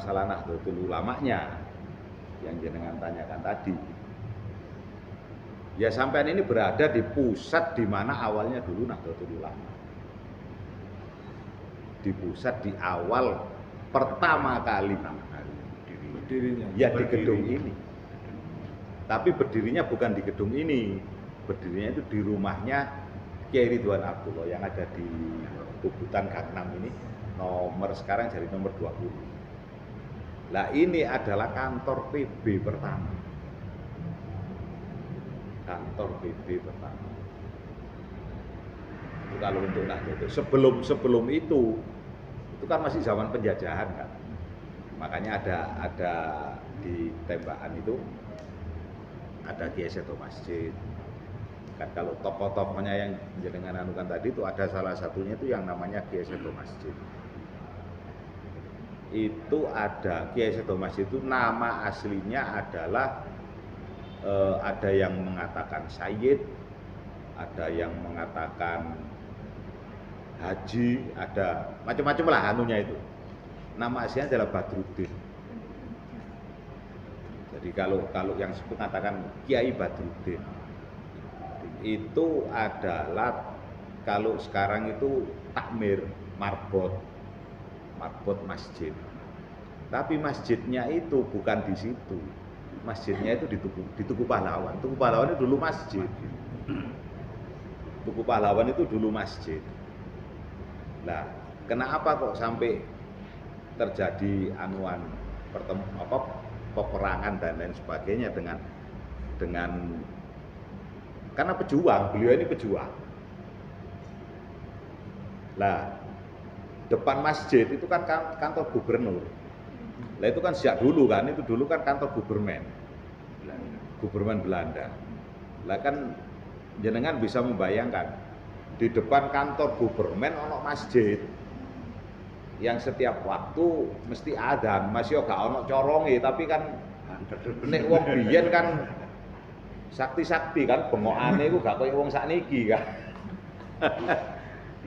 masalah Nahdlatul Ulamanya yang jenengan tanyakan tadi. Ya sampean ini berada di pusat di mana awalnya dulu Nahdlatul Ulama. Di pusat di awal pertama kali Berdirinya. ya di gedung ini. Tapi berdirinya bukan di gedung ini. Berdirinya itu di rumahnya Kiai Ridwan Abdullah yang ada di Bubutan Gang 6 ini. Nomor sekarang jadi nomor 20. Nah ini adalah kantor PB pertama. Kantor PB pertama. Itu kalau untuk Nahdlatul. Sebelum itu kan masih zaman penjajahan kan. Makanya ada di tembakan itu ada Kiai Seto Masjid. Kan kalau tokoh-tokohnya yang jenengan anukan tadi itu ada salah satunya itu yang namanya Kiai Seto Masjid. Itu ada Kiai Seto Masjid itu nama aslinya adalah ada yang mengatakan Sayyid, ada yang mengatakan Haji, ada macam-macam lah anunya itu. Nama aslinya adalah Badruddin. Jadi kalau yang mengatakan Kiai Badruddin itu adalah kalau sekarang itu takmir marbot masjid. Tapi masjidnya itu bukan di situ. Masjidnya itu di Tugu Pahlawan. Tugu Pahlawan itu dulu masjid. Tugu Pahlawan itu dulu masjid. Nah, kenapa kok sampai terjadi peperangan dan lain sebagainya dengan karena pejuang, beliau ini pejuang. Lah, depan masjid itu kan kantor gubernur. Lah itu kan sejak dulu kan, itu dulu kan kantor Gubernmen Belanda. Lah kan jenengan bisa membayangkan di depan kantor Gubernmen ono masjid yang setiap waktu mesti adzan, masih gak ono coronge, tapi kan nek wong biyen kan sakti-sakti kan bengokane iku gak koyo wong sakniki kan.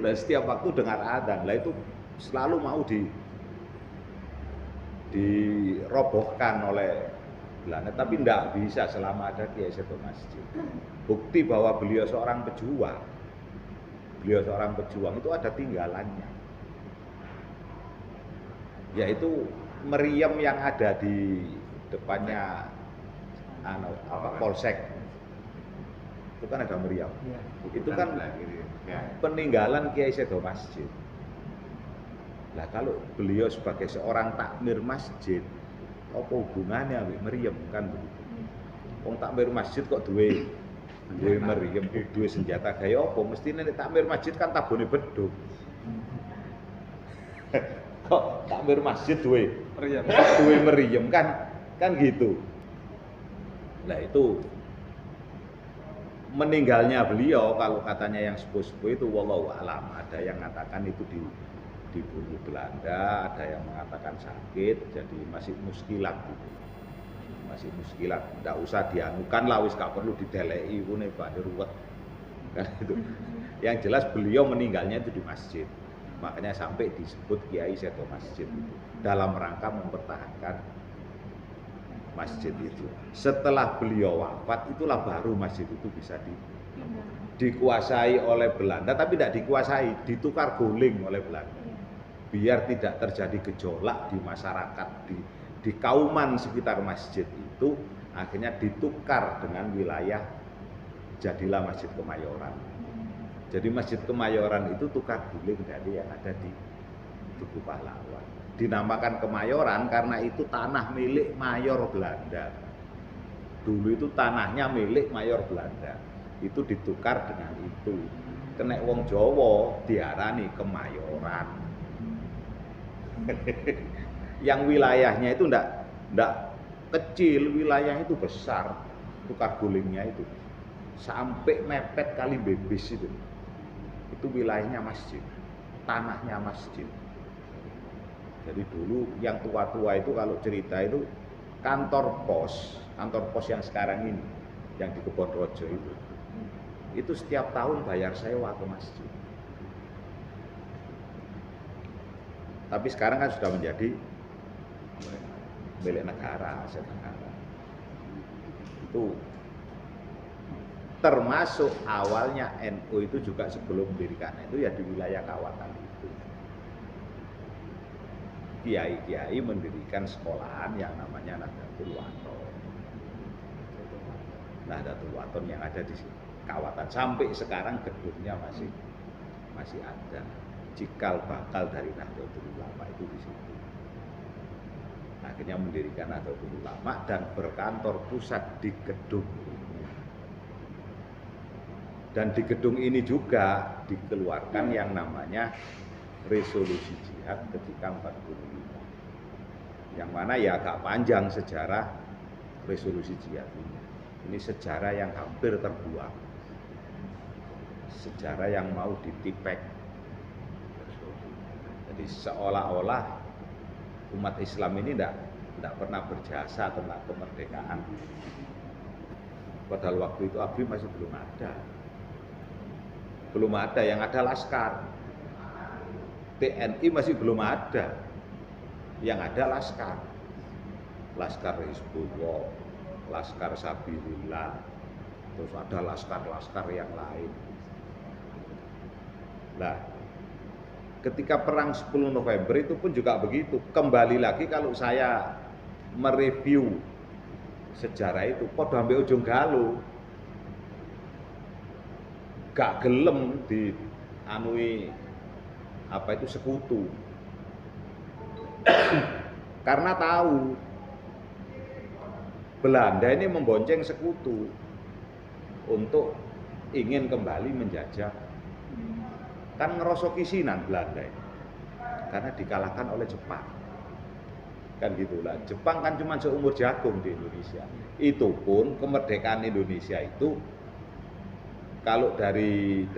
Lah setiap waktu dengar adzan, lah itu selalu mau dirobohkan oleh Belanda, tapi tidak bisa selama ada Kiai Seto Masjid. Bukti bahwa beliau seorang pejuang. Beliau seorang pejuang itu ada tinggalannya, yaitu meriam yang ada di depannya Polsek. Itu kan ada meriam. Ya. Itu kan peninggalan Kiai Seto Masjid. Lah kalau beliau sebagai seorang takmir masjid, apa hubungannya ambek meriam kan begitu. Wong takmir masjid kok duwe meriam, duwe senjata gaya apa? Mestine nek takmir masjid kan tabone beduk. Kok takmir masjid duwe meriam kan gitu. Lah itu meninggalnya beliau kalau katanya yang sepuh-sepuh itu wallahu alam, ada yang mengatakan itu dibunuh Belanda, ada yang mengatakan sakit, jadi masih muskilat gitu. Masih muskilat, tidak usah dianukan lah, wis gak perlu dideleki pune badhe ruwet. Kan itu. Yang jelas beliau meninggalnya itu di masjid. Makanya sampai disebut Kiai Seto Masjid itu dalam rangka mempertahankan masjid itu. Setelah beliau wafat itulah baru masjid itu bisa dikuasai oleh Belanda, tapi tidak dikuasai, ditukar guling oleh Belanda. Biar tidak terjadi gejolak di masyarakat, di kauman sekitar masjid itu, akhirnya ditukar dengan wilayah, jadilah Masjid Kemayoran. Jadi Masjid Kemayoran itu tukar guling dari yang ada di Tugu Pahlawan. Dinamakan Kemayoran karena itu tanah milik mayor Belanda. Dulu itu tanahnya milik mayor Belanda. Itu ditukar dengan itu. Kena wong Jawa diarani Kemayoran. Yang wilayahnya itu ndak kecil, wilayahnya itu besar. Tukar gulingnya itu sampai mepet kali Bebis itu wilayahnya masjid, tanahnya masjid. Jadi dulu yang tua-tua itu kalau cerita itu kantor pos yang sekarang ini, yang di Kebonrojo itu setiap tahun bayar sewa ke masjid. Tapi sekarang kan sudah menjadi milik negara, aset negara. Itu termasuk awalnya NU itu juga sebelum mendirikan itu ya di wilayah Kawatan itu. Kiai-kiai mendirikan sekolahan yang namanya Nahdlatul Wathon. Nahdlatul Wathon yang ada di Kawatan sampai sekarang gedungnya masih ada. Cikal bakal dari Nahdlatul Ulama itu di situ. Akhirnya mendirikan Nahdlatul Ulama dan berkantor pusat di gedung ini. Dan di gedung ini juga dikeluarkan yang namanya resolusi jihad ketika 45. Yang mana ya agak panjang sejarah resolusi jihad ini. Ini sejarah yang hampir terbuang. Sejarah yang mau ditipek. Jadi seolah-olah umat Islam ini tidak pernah berjasa tentang kemerdekaan. Padahal waktu itu ABRI masih belum ada. Belum ada, yang ada Laskar. TNI masih belum ada. Yang ada Laskar. Laskar Hizbullah, Laskar Sabilillah, terus ada laskar-laskar yang lain. Nah, ketika perang 10 November itu pun juga begitu. Kembali lagi kalau saya mereview sejarah itu, padha ambek ujung galuh. Gak gelem di anui apa itu sekutu. Karena tahu Belanda ini membonceng sekutu untuk ingin kembali menjajah. Kan ngerosok kisinan Belanda ini. Karena dikalahkan oleh Jepang. Kan gitulah. Jepang kan cuma seumur jagung di Indonesia. Itu pun kemerdekaan Indonesia itu kalau dari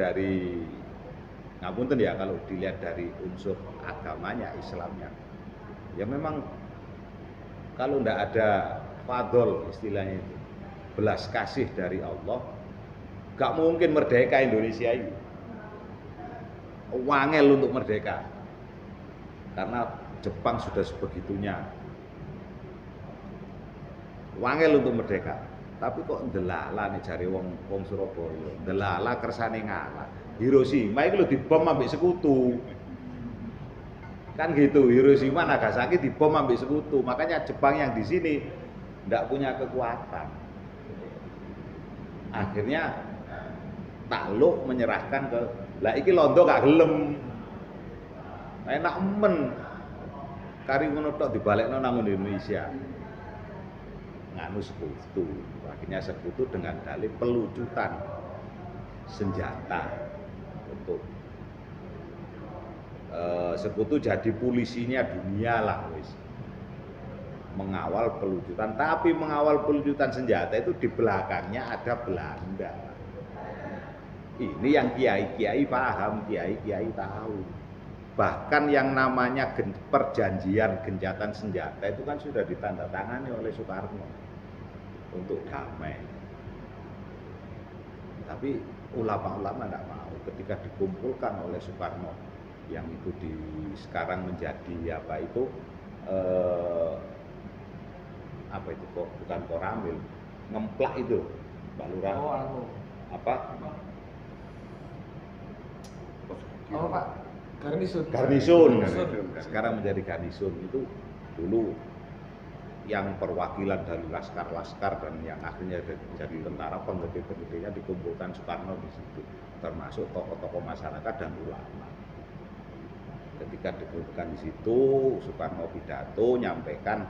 ngapunten ya, kalau dilihat dari unsur agamanya, Islamnya, ya memang kalau ndak ada fadl istilahnya itu, belas kasih dari Allah, gak mungkin merdeka Indonesia ini. Wangel untuk merdeka, karena Jepang sudah sebegitunya. Wangel untuk merdeka. Tapi kok ndelala nih cari wong Surabaya, ndelala kersane ngalah. Hiroshima itu lho dibom ambek sekutu. Kan gitu, Hiroshima Nagasaki dibom ambek sekutu. Makanya Jepang yang di sini ndak punya kekuatan. Akhirnya takluk menyerahkan ke lah iki londo gak gelem. Enak men. Kari ngono tok dibalekno nang Indonesia. Nganu sekutu. Akhirnya sekutu dengan dalih pelucutan senjata untuk sekutu jadi polisinya dunia lah wis. Mengawal pelucutan, tapi mengawal pelucutan senjata itu di belakangnya ada Belanda. Ini yang kiai-kiai paham, kiai-kiai tahu. Bahkan yang namanya perjanjian gencatan senjata itu kan sudah ditandatangani oleh Soekarno untuk damai. Tapi ulama-ulama tidak mau. Ketika dikumpulkan oleh Soekarno, yang itu sekarang menjadi apa itu kok bukan Koramil, ngemplak itu Mbak Lurah. Apa? Oh Pak, Garnisun. Sekarang menjadi Garnisun. Itu dulu yang perwakilan dari laskar-laskar dan yang akhirnya jadi tentara, penggede-penggedenya dikumpulkan Soekarno di situ, termasuk tokoh-tokoh masyarakat dan ulama. Ketika dikumpulkan di situ, Soekarno pidato nyampaikan,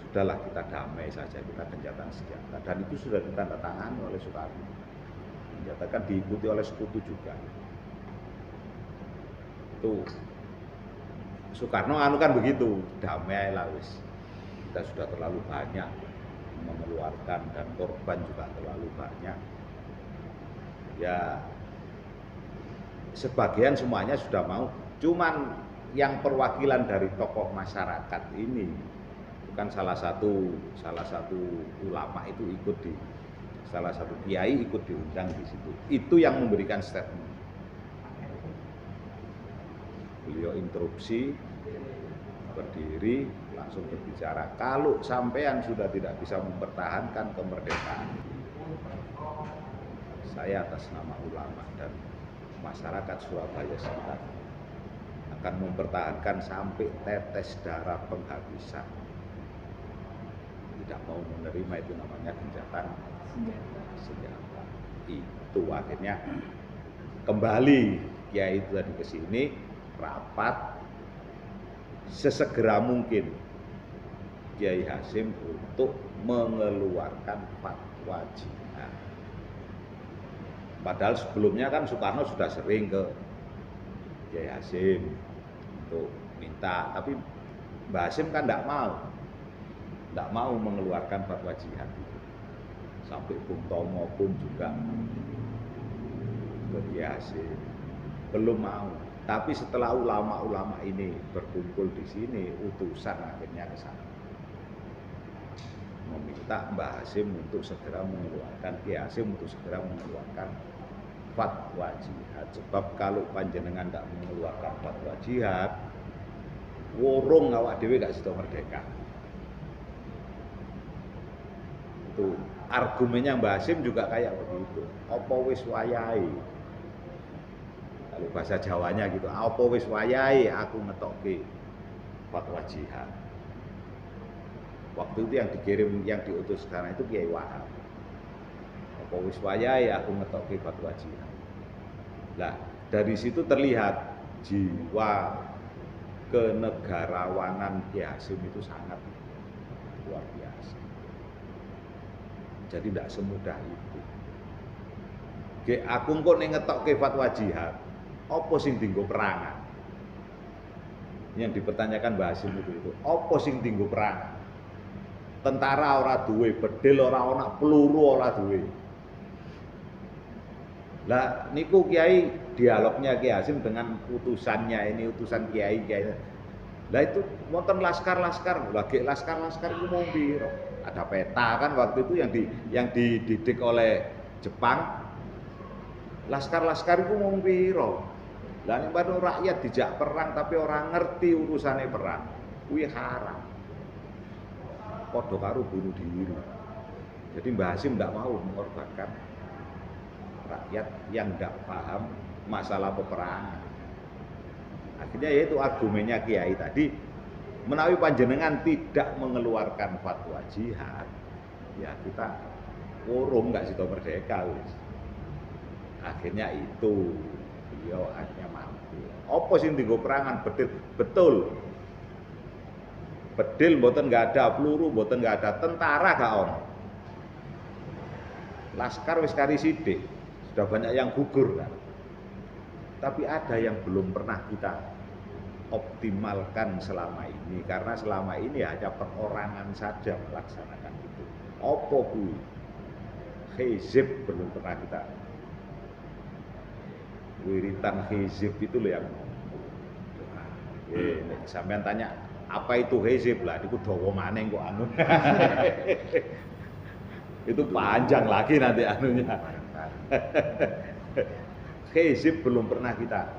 sudahlah kita damai saja, kita gencatan senjata, dan itu sudah ditandatangani oleh Soekarno. Menyatakan diikuti oleh sekutu juga. Itu Soekarno anu kan begitu, damai lah wis. Kita sudah terlalu banyak mengeluarkan dan korban juga terlalu banyak. Ya sebagian semuanya sudah mau, cuman yang perwakilan dari tokoh masyarakat ini bukan salah satu ulama itu ikut di salah satu kiai ikut diundang di situ. Itu yang memberikan statement. Beliau interupsi, berdiri, langsung berbicara, kalau sampean sudah tidak bisa mempertahankan kemerdekaan, saya atas nama ulama dan masyarakat Surabaya Selatan akan mempertahankan sampai tetes darah penghabisan. Tidak mau menerima itu namanya gencatan senjata. Itu akhirnya kembali Kiai itu tadi ke sini rapat sesegera mungkin Kiai Hasyim untuk mengeluarkan fatwa jihad. Padahal sebelumnya kan Soekarno sudah sering ke Kiai Hasyim untuk minta, tapi Mbah Hasyim kan tidak mau mengeluarkan fatwa jihad itu. Sampai Bung Tomo pun juga ke Kiai Hasyim belum mau. Tapi setelah ulama-ulama ini berkumpul di sini, utusan akhirnya ke sana meminta Mbah Hasyim untuk segera mengeluarkan, Kiai Hasyim untuk segera mengeluarkan fatwa jihad. Sebab kalau panjenengan tidak mengeluarkan fatwa jihad, worong awak dhewe gak sida merdeka. Itu argumennya Mbah Hasyim juga kayak begitu. Apa wis wayahe? Kalau bahasa Jawanya gitu, apa wis wayahe aku ngetokke fatwa jihad. Waktu itu yang dikirim, yang diutus sekarang itu Kiai Wahab. Apa wis wayahe aku ngetokke fatwa jihad. Nah, dari situ terlihat jiwa kenegarawanan Kiai Hasyim itu sangat luar biasa. Jadi tidak semudah itu. Ge aku kok ning ngetokke fatwa jihad, apa sing dienggo perangan? Yang dipertanyakan Mbah Hasyim itu, apa sing dienggo perangan? Tentara ora duwe, bedil ora ana, peluru ora duwe. Lah niku Kiai dialognya Kiai Hasyim dengan utusannya ini, utusan Kiai. Lah itu wonten laskar-laskar, lagi laskar-laskar itu mau piro? Ada peta kan waktu itu yang dididik oleh Jepang. Laskar-laskar itu mau piro? Lah nek padha rakyat dijak perang tapi orang ngerti urusane perang, kuwi haram. Padha karo bunuh diri. Jadi Mbah Hasyim tidak mau mengorbankan rakyat yang tidak paham masalah peperangan. Akhirnya yaitu argumennya Kiai tadi, menawi panjenengan tidak mengeluarkan fatwa jihad, ya kita urung nggak sida merdeka wis. Akhirnya itu beliau akhirnya mati. Apa sing dienggo perangan bedil? Betul. Bedil mboten nggak ada, peluru mboten nggak ada, tentara gak ono. Laskar wis kari sithik, sudah banyak yang gugur kan. Tapi ada yang belum pernah kita optimalkan selama ini, karena selama ini hanya perorangan saja melaksanakan itu. Apa kuwi? Hizib belum pernah kita. Wiritan hizib itu loh yang sampean tanya apa itu hizib lah, itu dawa maneh kok anu. Itu panjang lagi nanti anunya. Hizib belum pernah kita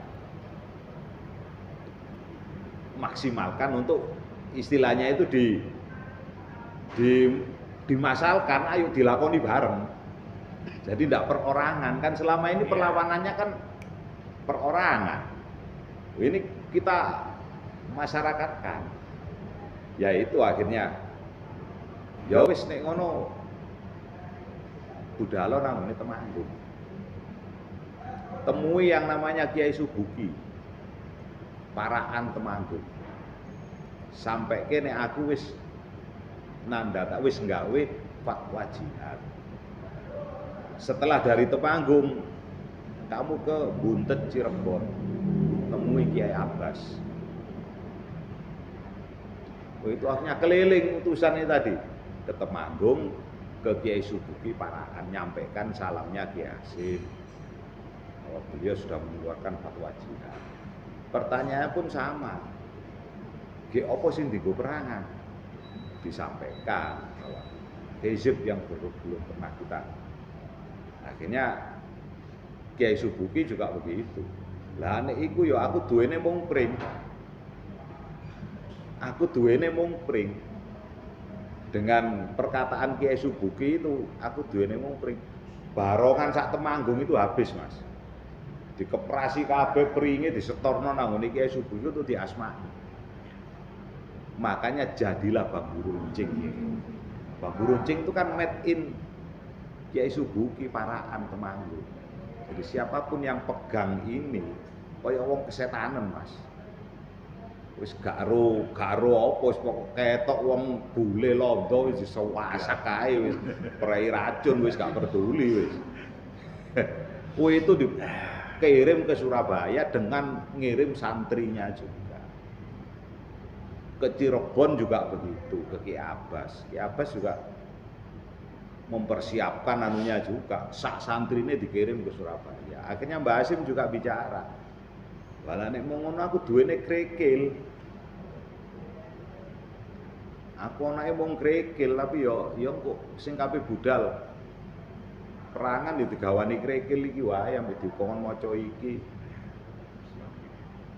maksimalkan untuk istilahnya itu dimasalkan, ayo dilakoni bareng. Jadi tidak perorangan kan, selama ini perlawanannya kan perorangan. Ini kita masyarakatkan. Ya itu akhirnya ya wis nek ngono budhalo nang ngene Temanggung. Temui yang namanya Kiai Subuki. Paraan Temanggung. Sampai kene aku wis nandata wis nggawe fatwa jihad. Setelah dari Temanggung kamu ke Buntet Cirebon, temui Kiai Abbas. Itu akhirnya keliling utusannya tadi ke Temanggung, ke Kiai Subuki Paraan, nyampaikan salamnya Kiai Hasyim. Bahwa beliau sudah mengeluarkan fatwa jihad. Pertanyaannya pun sama. Ki opo sing dienggo perangan? Disampaikan bahwa hizib yang belum pernah kita. Akhirnya Kiai Subuki juga begitu. Lah nek iku ya aku duwene mung pring. Aku duwene mungpring. Dengan perkataan Kiai Subuki itu aku duwene mungpring. Barongan sak Temanggung itu habis, Mas. Dikeprasi kabeh pringe disetorno nang ngene Kiai Subuki itu diasmai. Makanya jadilah bambu runcing. Bambu runcing itu kan made in Kiai Subuki Paraan Temanggung. Jadi siapapun yang pegang ini kaya wong kesetanan, Mas. Wis gak ro apa wis pokok ketok wong bule londo wis sewasak kae wis prei racun wis gak peduli wis. Kuwi itu dikirim ke Surabaya dengan ngirim santrinya juga. Ke Cirebon juga begitu, ke Ki Abbas. Ki Abbas juga mempersiapkan anunya juga, sak santrine dikirim ke Surabaya. Akhirnya Mbah Hasyim juga bicara. Walah nek mau ngono aku duwene krekil. Aku anake wong krekil tapi yo kok sing kabeh budal. Perangan yo digawani krekil iki wae ambek dikon maca iki.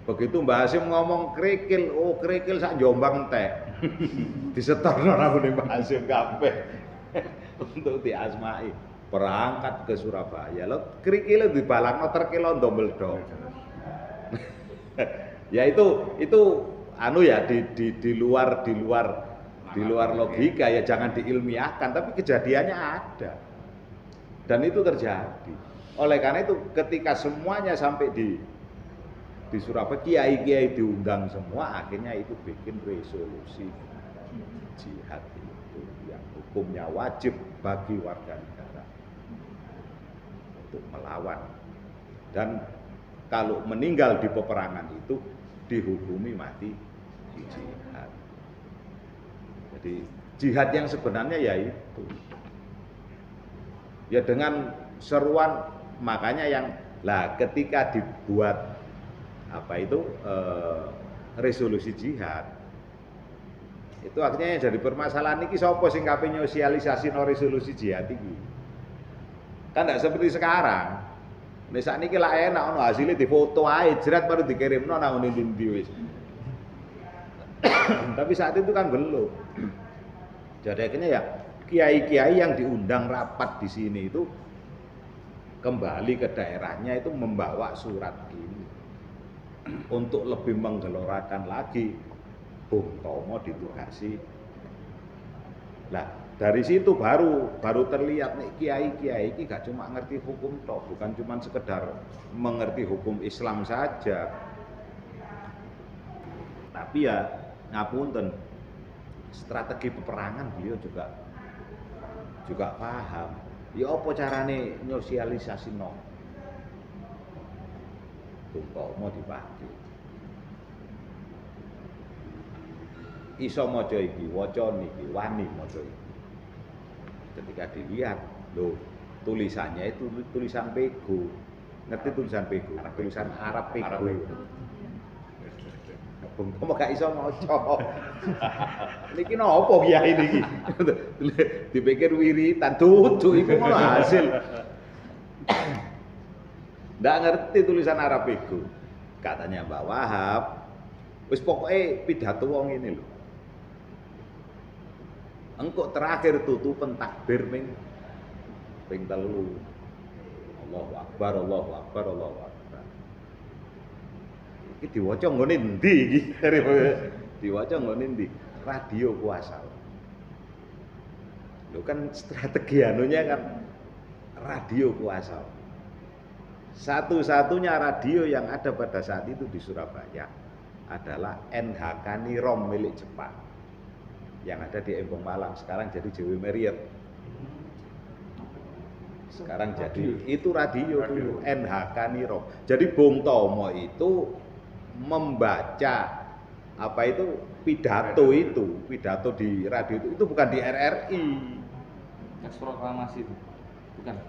Begitu Mbah Hasyim ngomong krekil, oh krekil sak Jombang entek. Disetorno rambune Mbah Hasyim kabeh untuk diasmai. Berangkat ke Surabaya. Lho krekile dibalakno terkilo ndombeldo. Ya itu anu ya di luar logika ya, jangan diilmiahkan, tapi kejadiannya ada dan itu terjadi. Oleh karena itu ketika semuanya sampai di Surabaya, kiai-kiai diundang semua, akhirnya itu bikin resolusi jihad itu yang hukumnya wajib bagi warga negara untuk melawan, dan kalau meninggal di peperangan itu dihukumi mati jihad. Jadi jihad yang sebenarnya yaitu ya dengan seruan, makanya yang ketika dibuat resolusi jihad itu akhirnya yang jadi permasalahan iki sapa sing kabeh nyosialisasino resolusi jihad iki. Kan tidak seperti sekarang. Nek sakniki lak enak ono hasilnya difoto ae jret baru dikirimno nang ndi wis. Tapi saat itu kan belum. Jadi akhirnya ya kiai-kiai yang diundang rapat di sini itu kembali ke daerahnya itu membawa surat ini untuk lebih menggelorakan lagi Bung Tomo ditugasi. Nah, dari situ baru terlihat nih kiai-kiai ini gak cuma ngerti hukum toh, bukan cuma sekedar mengerti hukum Islam saja. Tapi ya ngapunten, strategi peperangan beliau juga paham. Ya apa carane nyosialisasino Bung Tomo dipakai. Iso maca iki, waca niki, wani maca iki. Ketika dilihat, loh tulisannya itu tulisan pego. Ngerti tulisan pego? Tulisan Arab pego. Bung Tomo gak iso maca. Niki napa kiai niki? Dipikir wiritan, dudu iku ngono hasil. Ndak ngerti tulisan Arab pego. Katanya Mbak Wahab, wis pokoke pidato wong ini lho. Engkau terakhir tutupan takbir ping 3. Allahu Akbar, Allahu Akbar, Allahu Akbar. Iki diwaca nggone endi iki? Diwaca nggone endi? Radio kuasa. Lho kan strategi anunya kan radio kuasa. Satu-satunya radio yang ada pada saat itu di Surabaya adalah NHK Nirom milik Jepang yang ada di Embong Malang, sekarang jadi JW Marriott. Sekarang jadi itu radio dulu NHK Nirom. Jadi Bung Tomo itu membaca pidato di radio itu bukan di RRI. Teks proklamasi itu.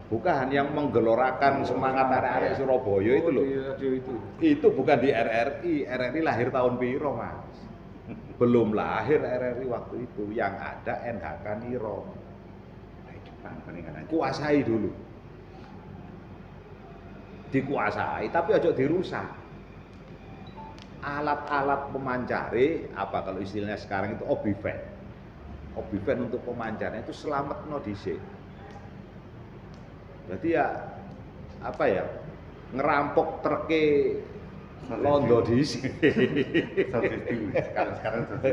Bukan yang menggelorakan semangat arek-arek Surabaya itu loh. Radio itu. Itu bukan di RRI. RRI lahir tahun piro, Mas? Belum lahir RRI waktu itu. Yang ada NHK Nirom. Kuasai dulu. Dikuasai tapi ojo dirusak. alat-alat pemancare, apa kalau istilahnya sekarang itu obiven. Obiven untuk pemancarnya itu selamat no dhisik. Jadi ya apa ya, ngerampok treke londo dhisik.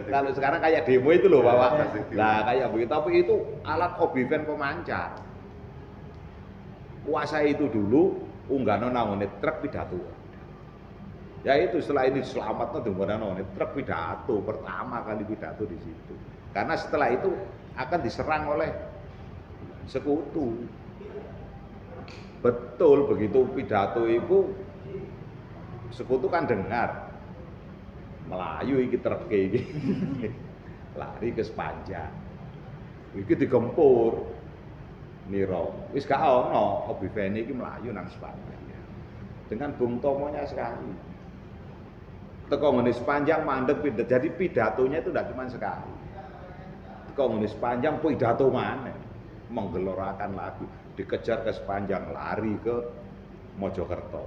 Kalau sekarang kayak demo itu loh Bapak. Nah, kayak begitu, tapi itu alat obiven pemancar. Kuasa itu dulu unggano nangone truk pidato. Ya itu setelah ini selamat tuh nangone truk pidato, pertama kali pidato di situ. Karena setelah itu akan diserang oleh sekutu. Betul, begitu pidato itu sekutu kan dengar Melayu iki truk iki. Lari ke Sepanjang. Iki digempur. Niro, wis gak ono obivene iki mlayu nang Sepanjang. Dengan Bung Tomonya sekali. Teko ngene Sepanjang mandek pindah. Jadi pidatonya itu tidak cuma sekali. Teko ngene Sepanjang pidato maneh. Menggelorakan lagu, dikejar ke Sepanjang, lari ke Mojokerto.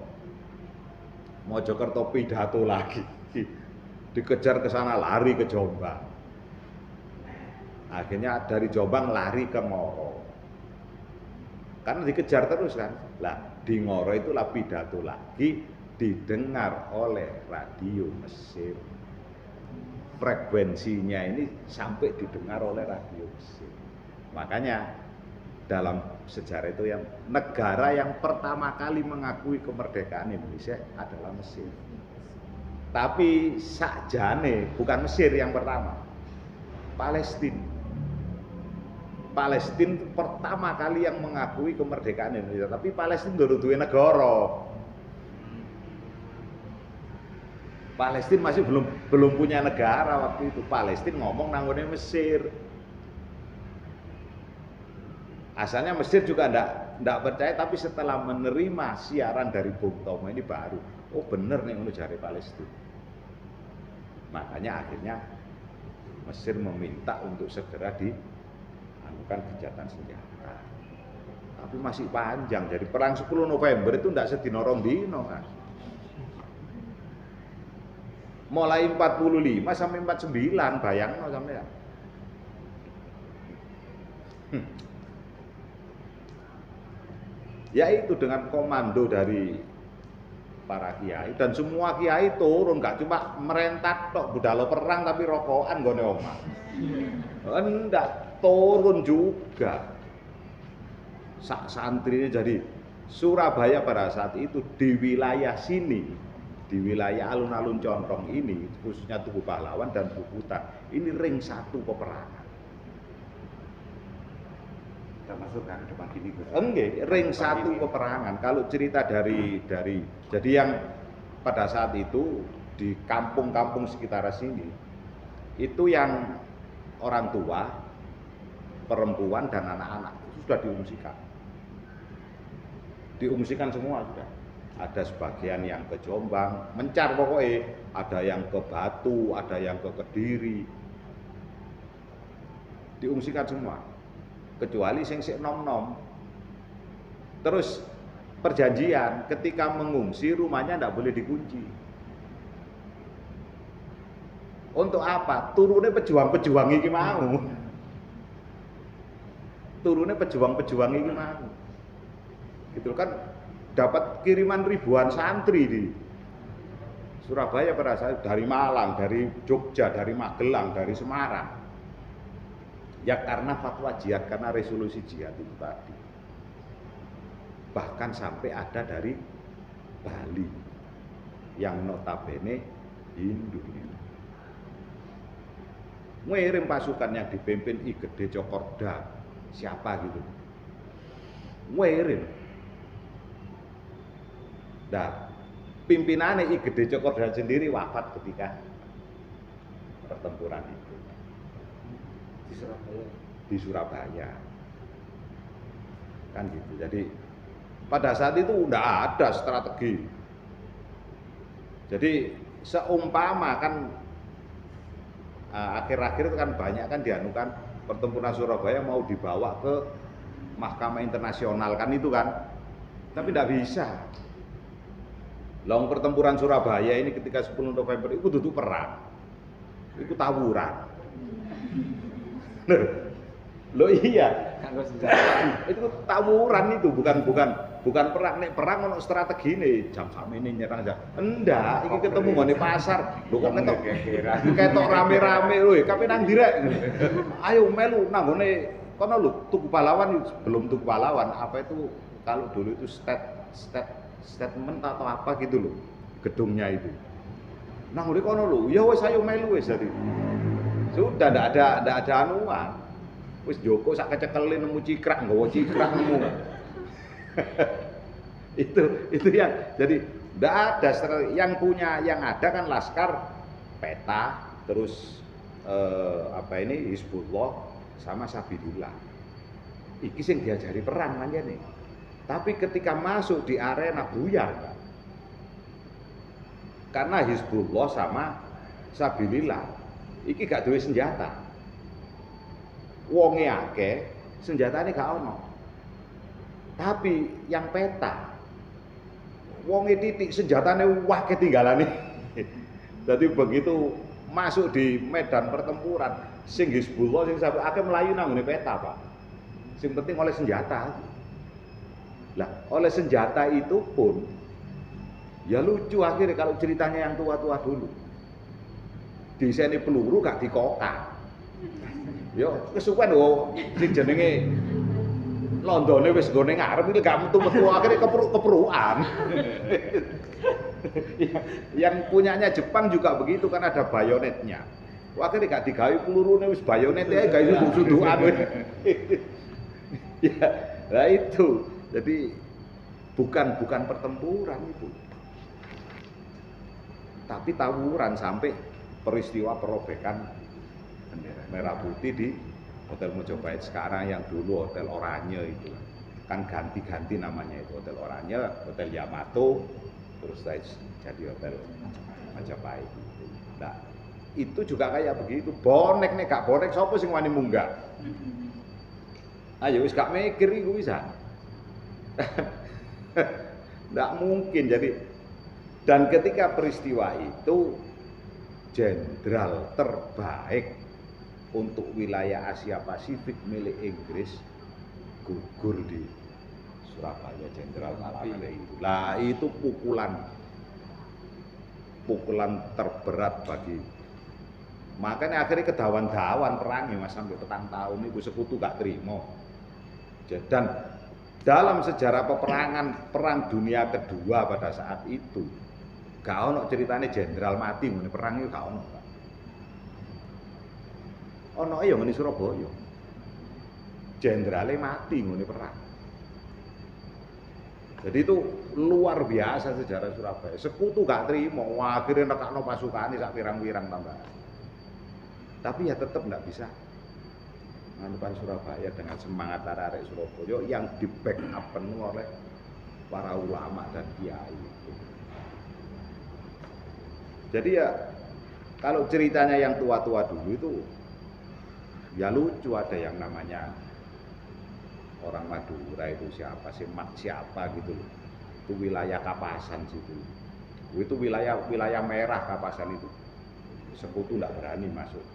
Mojokerto pidato lagi. Dikejar ke sana, lari ke Jombang. Akhirnya dari Jombang lari ke Ngoro. Karena dikejar terus kan. Lah di Ngoro itulah pidato lagi didengar oleh radio Mesir. Frekuensinya ini sampai didengar oleh radio Mesir. Makanya dalam sejarah itu yang negara yang pertama kali mengakui kemerdekaan Indonesia adalah Mesir. Tapi sakjane bukan Mesir yang pertama, Palestina. Palestina pertama kali yang mengakui kemerdekaan Indonesia, tapi Palestina duwe negara. Palestina masih belum punya negara waktu itu. Palestina ngomong nanggone Mesir. Asalnya Mesir juga ndak percaya, tapi setelah menerima siaran dari Bung Tomo ini baru, oh bener nih ngono jare Palestina. Makanya akhirnya Mesir meminta untuk segera dianukan gencatan senjata. Tapi masih panjang, jadi perang 10 November itu ndak sedino rong dino kan. Mulai 45 sampai 49, bayangno sampean. Yaitu dengan komando dari para kiai, dan semua kiai turun, gak cuma merentak tok budalo perang tapi rokokan gone omah. Enggak, turun juga. Santrinya jadi Surabaya pada saat itu di wilayah sini, di wilayah alun-alun Controng ini, khususnya Tugu Pahlawan dan Puputan, ini ring satu peperangan. Termasuk kan depan ini enggak, ring satu peperangan. Kalau cerita dari jadi yang pada saat itu di kampung-kampung sekitar sini itu yang orang tua, perempuan dan anak-anak sudah diungsikan semua sudah. Ada sebagian yang ke Jombang, mencar pokoknya, ada yang ke Batu, ada yang ke Kediri, diungsikan semua. Kecuali sing sik nom-nom. Terus perjanjian ketika mengungsi rumahnya tidak boleh dikunci. Untuk apa? Turunnya pejuang-pejuang iki mau. Turunnya pejuang-pejuang ini mau. Gitu kan, dapat kiriman ribuan santri di Surabaya pada saat dari Malang, dari Jogja, dari Magelang, dari Semarang. Ya karena fatwa jihad, karena resolusi jihad itu tadi. Bahkan sampai ada dari Bali yang notabene Hindu. Ngirim pasukan yang dipimpin I Gede Cokorda, siapa gitu. Ngirim. Nah, pimpinannya I Gede Cokorda sendiri wafat ketika pertempuran itu. Di Surabaya kan gitu. Jadi pada saat itu udah ada strategi. Jadi seumpama kan akhir-akhir itu kan banyak kan dianukan pertempuran Surabaya mau dibawa ke Mahkamah Internasional kan itu kan, tapi tidak bisa. Long pertempuran Surabaya ini ketika 10 November itu duduk perang. Itu tawuran. Loh iya. Nganggo senjata. Itu tawuran itu bukan perang. Nek perang ono strategine, jam sakmene nyerang jam. Enggak, iki ketemu ngene pasar. Lho kok ketok rame-rame lho, kape nang direk. Ayo melu nang ngene kono lho, Tugu Pahlawan belum Tugu Pahlawan, apa itu kalau dulu itu statement atau apa gitu loh. Gedungnya itu. Nang ngene kono lho, ya wis ayo melu wis jadi. Sudah ndak ada anuan. Wis Joko sak kecekelin nemu cikrak, nggawa cikrak nemu. itu yang jadi ndak ada yang punya, yang ada kan Laskar, Peta, terus Hizbullah sama Sabilillah. Iki sing diajari perang manjane. Tapi ketika masuk di arena buyar, karena Hizbullah sama Sabilillah iki gak duwe senjata. Wonge akeh, senjatane gak ono. Tapi yang Peta wonge titik, senjatane wah ketinggalane. Jadi begitu masuk di medan pertempuran, sing Hizbullah sing sampe akeh melayu nang ngene Peta, Pak. Sing penting oleh senjata. Lah, oleh senjata itu pun ya lucu akhirnya kalau ceritanya yang tua-tua dulu. Diseni peluru gak dikokang. Yo kesuwen sing jenenge Londone wis nggone ngarep iki gak metu-metu akhirnya keperuan. Yang punyanya Jepang juga begitu kan ada bayonetnya. Akhirnya gak digawe pelurune wis bayonetnya gak iso suduk-sudukan. Ya, nah itu. Jadi bukan pertempuran itu. Tapi tawuran sampai peristiwa perobekan merah putih di Hotel Mojopahit sekarang, yang dulu Hotel Oranye itu kan ganti-ganti namanya, itu Hotel Oranye, Hotel Yamato, terus jadi Hotel Majapahit. Nah itu juga kayak begitu, bonek nih gak bonek, siapa sing wani munggah? Ayo wis gak mikir iku bisa. Nggak mungkin. Jadi dan ketika peristiwa itu jenderal terbaik untuk wilayah Asia Pasifik milik Inggris gugur di Surabaya, Jenderal Malapai itu. Lah itu pukulan terberat bagi, makanya akhirnya kedawan-dawan perang Mas sampai petang tahun itu sekutu gak terima. Dan dalam sejarah peperangan Perang Dunia Kedua pada saat itu gak ono ceritanya jenderal mati ngene perang itu gak ono. Ono ya ngene Surabaya. Jenderale mati ngene perang. Jadi itu luar biasa sejarah Surabaya. Sekutu gak terima, akhirnya nekakno pasukane sak pirang-pirang tambah. Tapi ya tetap nggak bisa nganupan Surabaya dengan semangat arek Surabaya yang di backup penuh oleh para ulama dan kiai itu. Jadi ya kalau ceritanya yang tua-tua dulu itu ya lucu, ada yang namanya orang Madura itu siapa sih, siapa gitu loh. Itu wilayah Kapasan situ. Itu wilayah merah Kapasan itu. Sekutu enggak berani masuk.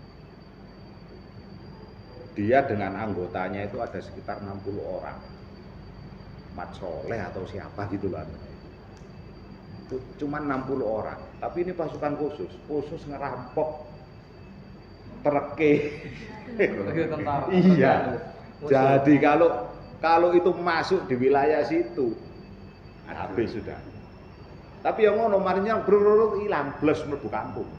Dia dengan anggotanya itu ada sekitar 60 orang. Mat Soleh atau siapa gitu lah. Itu cuma 60 orang. Tapi ini pasukan khusus ngerampok terke. Iya. Jadi kalau itu masuk di wilayah situ habis sudah. Tapi yang ngono marinya brurut ilang bles mlebu kampung.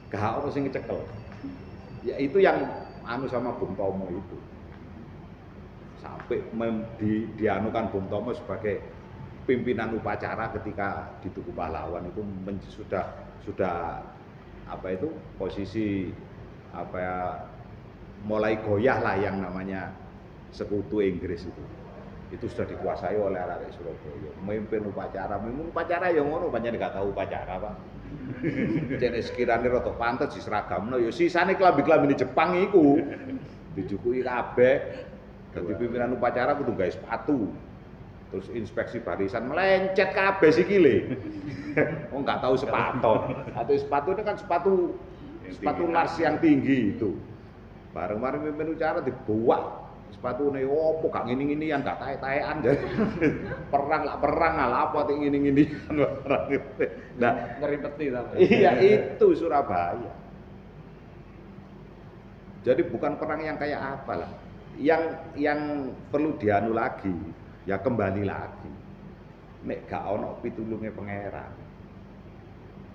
Gak ono sing ngecekel. Ya itu yang anu sama Bung Tomo itu. Sampai dianukan Bung Tomo sebagai pimpinan upacara ketika di Tugu Pahlawan itu sudah apa itu posisi apa ya, mulai goyah lah yang namanya sekutu Inggris itu sudah dikuasai oleh anak Surabaya. Memimpin upacara yang ngono pancen gak tahu upacara, Pak. Jane sekirane rada pantes diseragamno ya sisane klambi-klambine Jepang iku dijukuki kabeh. Dadi pimpinan upacara kudu gawe sepatu. Terus inspeksi barisan melencet kabeh sikile. Oh nggak tahu sepatu. Atau sepatu itu kan sepatu las yang tinggi itu. Bareng-bareng mimpin ucara dibuat sepatu nih, opo gak ngini-ngini yang gak tae-taean jadi perang lah apa ting ngini-ngini. Nah, ngeripeti tapi. Iya itu Surabaya. Jadi bukan perang yang kayak apa lah. Yang perlu dianu lagi, ya kembali lagi. Nek gak ono pitulunge pangeran.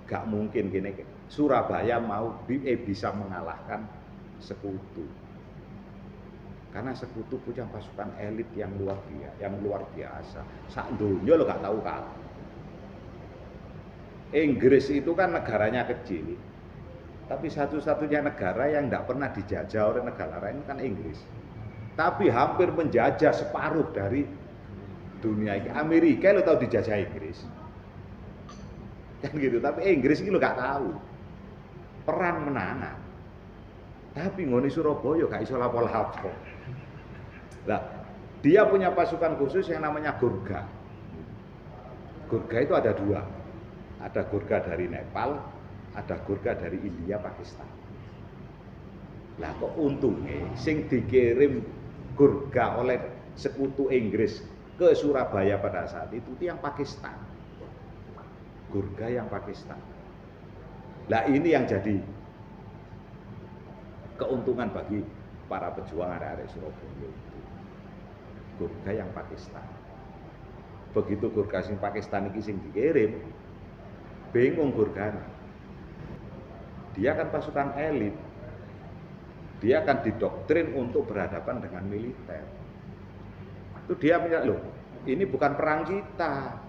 Gak mungkin gini Surabaya bisa mengalahkan Sekutu. Karena Sekutu punya pasukan elit yang luar biasa. Sak donya lo gak tahu kalah. Inggris itu kan negaranya kecil, tapi satu-satunya negara yang tidak pernah dijajah oleh negara lain kan Inggris. Tapi hampir menjajah separuh dari dunia ini. Amerika lo tahu dijajah Inggris, kan gitu. Tapi Inggris ini lo gak tahu perang menangan. Tapi ngoni Surabaya gak iso lapo-lapo. Lah, dia punya pasukan khusus yang namanya Gurkha. Gurkha itu ada dua. Ada Gurkha dari Nepal, ada Gurkha dari India, Pakistan. Lah kok untungnya sing dikirim Gurkha oleh Sekutu Inggris ke Surabaya pada saat itu yang Pakistan. Gurkha yang Pakistan. Lah ini yang jadi keuntungan bagi para pejuang arek-arek Surabaya itu. Gurkha yang Pakistan. Begitu Gurkha sing Pakistan iki sing dikirim, bingung Gurkha. Dia kan pasukan elit. Dia akan didoktrin untuk berhadapan dengan militer. Itu dia bilang, loh, ini bukan perang kita.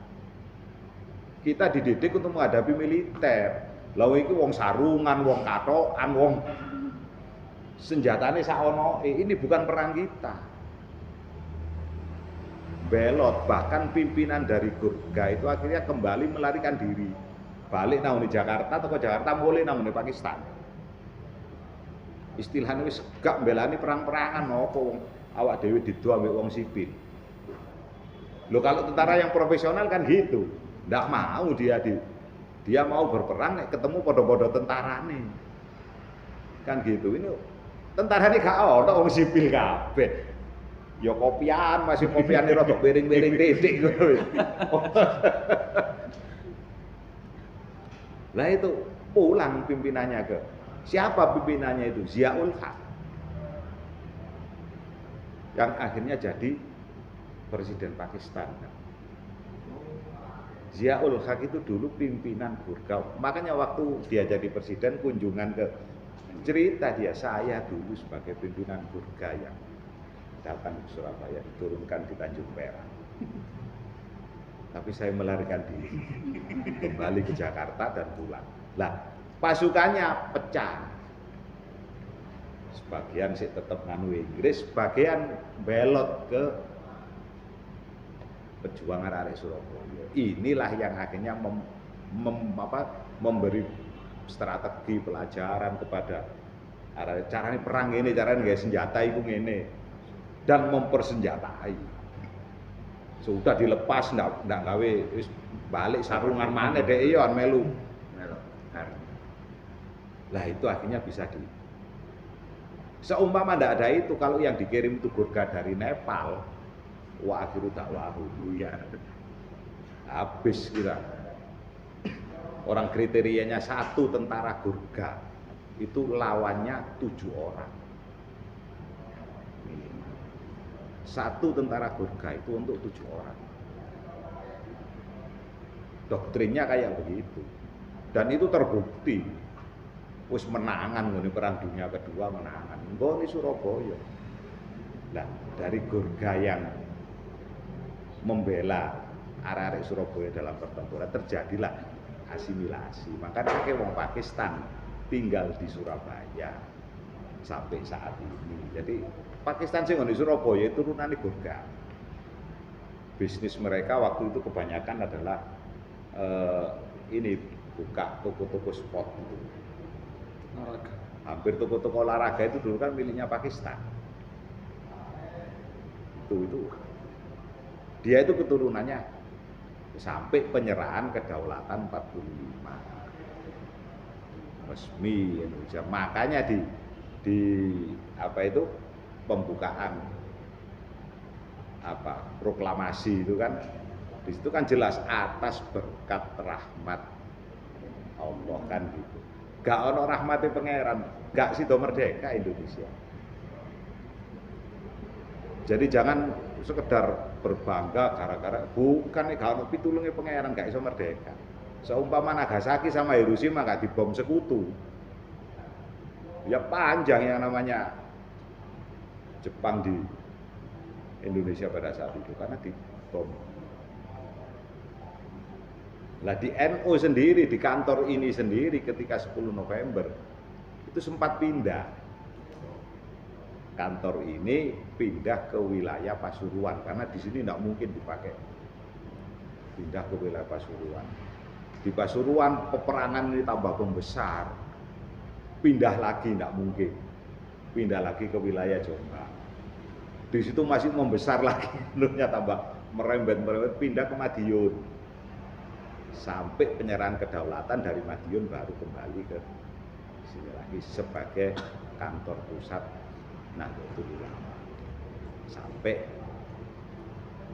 Kita dididik untuk menghadapi militer. Lalu iki wong sarungan, wong katokan, wong senjatane saono, ini bukan perang kita. Belot, bahkan pimpinan dari Gurkha itu akhirnya kembali melarikan diri. Balik nang di Jakarta, toko Jakarta mulai nang di Pakistan. Istilahnya wis gak mbelani perang-perangan apa wong awak dhewe dido ambek wong sipil. Loh kalau tentara yang profesional kan gitu. Ndak mau dia mau berperang nek ketemu podo-podo tentarane. Kan gitu. Ini tentarane gak ono wong sipil kabeh. Ya kopian, masih kopiane rada piring-piring titik ngono. Lah itu pulang pimpinannya ke siapa pimpinannya itu? Ziaul Haq. Yang akhirnya jadi presiden Pakistan. Ziaul Haq itu dulu pimpinan Gurkha. Makanya waktu dia jadi presiden kunjungan ke cerita dia, saya dulu sebagai pimpinan Gurkha yang datang ke Surabaya, diturunkan di Tanjung Perak. Tapi saya melarikan diri, kembali ke Jakarta dan pulang. Lah, pasukannya pecah. Sebagian sih tetap nganu Inggris, sebagian belot ke pejuang arek Surabaya. Inilah yang akhirnya memberi strategi pelajaran kepada caranya perang ini, caranya nggak senjata itu ngene. Dan mempersenjatai. Sudah dilepas ndak gawe wis balik sarungan mana dek iya melu. Lah itu akhirnya bisa seumpama ndak ada itu, kalau yang dikirim itu Gurkha dari Nepal, wa akhiru dakwahu ya. Habis kira. Orang kriterianya satu tentara Gurkha itu lawannya 7 orang. Satu tentara Gurkha itu untuk 7 orang. Doktrinnya kayak begitu. Dan itu terbukti. Wis menangan ngene perang dunia kedua menangan. Nggone Surabaya. Nah, dari Gurkha yang membela arek-arek Surabaya dalam pertempuran terjadilah asimilasi. Makanya wong Pakistan tinggal di Surabaya sampai saat ini. Jadi Pakistan sing di Surabaya itu turunane Gurkha. Bisnis mereka waktu itu kebanyakan adalah ini buka toko-toko sport itu. Olahraga. Hampir toko-toko olahraga itu dulu kan miliknya Pakistan. Itu Dia itu keturunannya sampai penyerahan kedaulatan 45 resmi Indonesia. Makanya di apa itu pembukaan apa proklamasi itu kan di situ kan jelas atas berkat rahmat Allah kan gitu. Gak ono rahmati pangeran, gak sido merdeka Indonesia. Jadi jangan sekedar berbangga gara-gara bukan gak ono pitulunge pangeran gak iso merdeka. Seumpama Nagasaki sama Hiroshima gak dibom sekutu. Ya panjang yang namanya Jepang di Indonesia pada saat itu karena dibom. Lah di NU sendiri, di kantor ini sendiri ketika 10 November itu sempat pindah. Kantor ini pindah ke wilayah Pasuruan karena di sini tidak mungkin dipakai. Pindah ke wilayah Pasuruan. Di Pasuruan peperangan ini tambah membesar. Pindah lagi tidak mungkin. Pindah lagi ke wilayah Jombang. Di situ masih membesar lagi, menurutnya tambah merembet pindah ke Madiun. Sampai penyerahan kedaulatan dari Madiun baru kembali ke sini lagi sebagai kantor pusat Nahdlatul Ulama sampai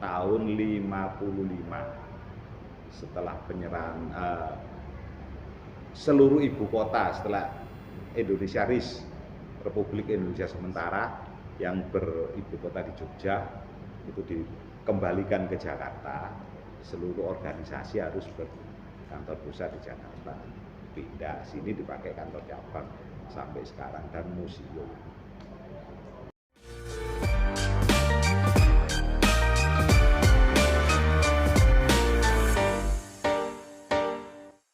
tahun 55 setelah penyerahan seluruh ibu kota setelah Indonesia RIS Republik Indonesia Sementara yang beribu kota di Jogja itu dikembalikan ke Jakarta. Seluruh organisasi harus berkantor pusat di Jakarta, pindah sini dipakai kantor cabang sampai sekarang dan museum.